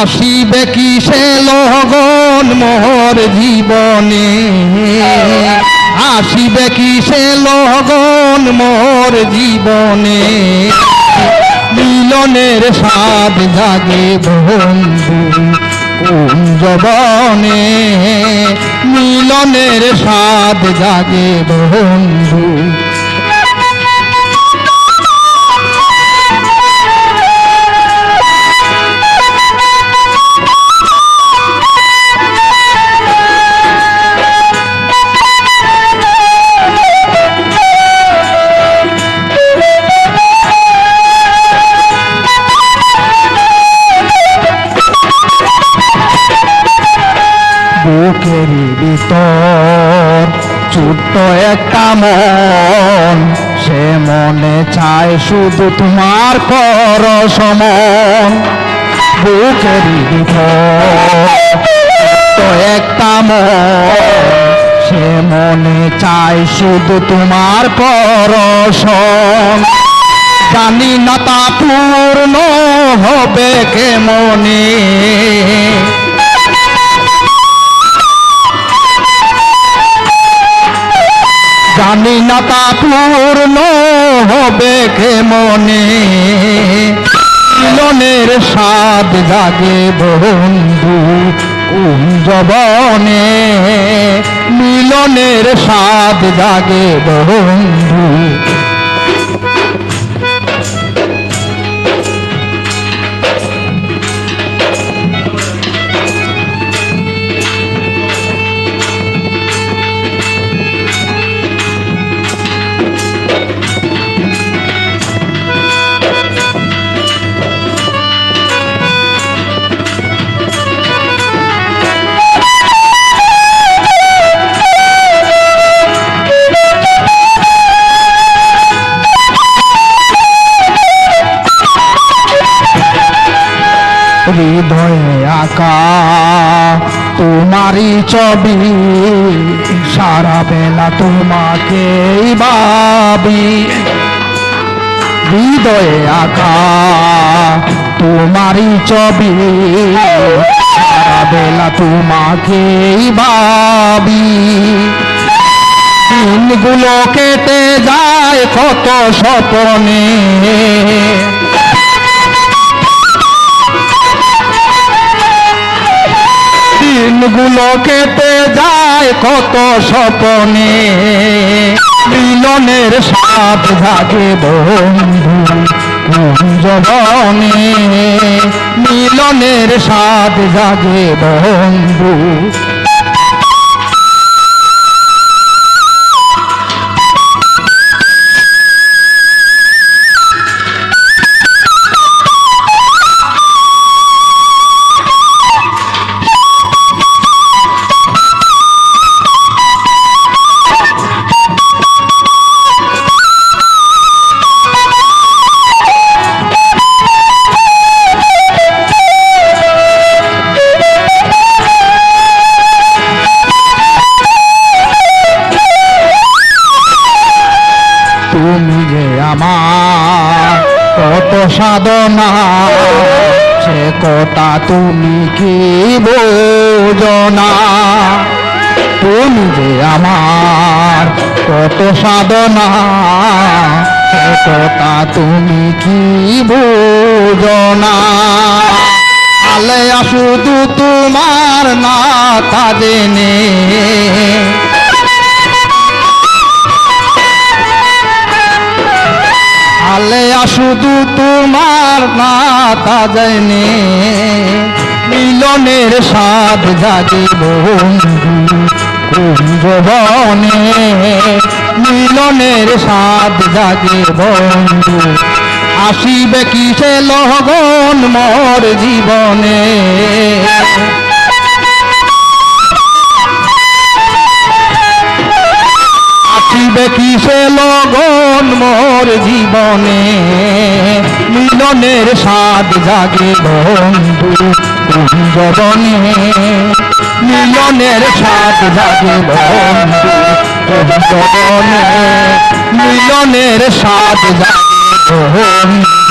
আসিবে কিসে লগন মোর জীবনে, আসিবে কিসে লগন মোর জীবনে, মিলনের স্বাদ জাগে বন্ধু কুঞ্জবনে, মিলনের স্বাদ জাগে বন্ধু। বুকের ভিতর ছোট্ট একটা মন, সে মনে চায় শুধু তোমার পরশমন। বুকের ভিতর ছোট্ট একটা মন, সে মনে চায় শুধু তোমার পরশমন। জানি না তা পূর্ণ হবে কেমনে, জানি না তা পূর্ণ হবে কেমনে, মিলনের স্বাদ জাগে বন্ধু কুঞ্জবনে, মিলনের স্বাদ জাগে বন্ধু। হৃদয়ে আঁকা তোমারই ছবি, সারা বেলা তোমাকেই ভাবি। হৃদয়ে আঁকা তোমারই ছবি, সারা বেলা তোমাকেই ভাবি। দিনগুলো কেটে যায় কত স্বপ্নে, দিনগুলো কেটে যায় কত স্বপ্নে, মিলনের স্বাদ জাগে বন্ধু কুঞ্জবনে, মিলনের স্বাদ জাগে বন্ধু। তুমি যে আমার কত সাধনা, সে কথা তুমি কি বোঝো না। তুমি যে আমার কত সাধনা, সে কথা তুমি কি বোঝো না। আলেয়া শুধু তোমার না তা জেনে, আলেয়া শুধু তোমার না তা জেনে, মিলনের স্বাদ জাগে বন্ধু কুঞ্জবনে, মিলনের স্বাদ জাগে বন্ধু। আসিবে কিসে লগন মোর জীবনে, আসিবে কিসে লগন মোর জীবনে, মিলনের স্বাদ জাগে বন্ধু কুঞ্জবনে, মিলনের স্বাদ জাগে বন্ধু কুঞ্জবনে, মিলনের স্বাদ জাগে বন্ধু।